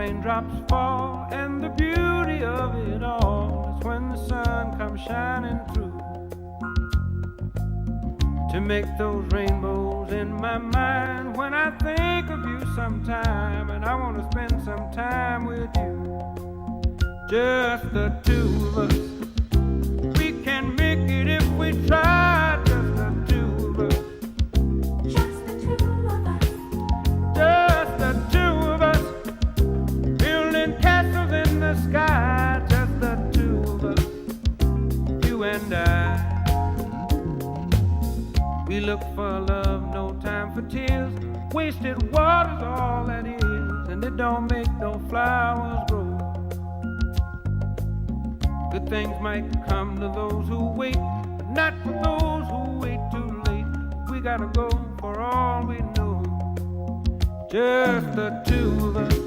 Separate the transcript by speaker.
Speaker 1: raindrops fall, and the beauty of it all is when the sun comes shining through to make those rainbows in my mind. When I think of you sometime, and I want to spend some time with you, just the two of us. We can make it if we try, just the two of us.
Speaker 2: Just the two of us.
Speaker 1: Just the two of us, building castles in the sky. Just the two of us, you and I. We look for love, no time for tears. Wasted water's all that is, and it don't make no flowers grow. Good things might come to those who wait, but not for those who wait too late. We gotta go for all we know. Just the two of us.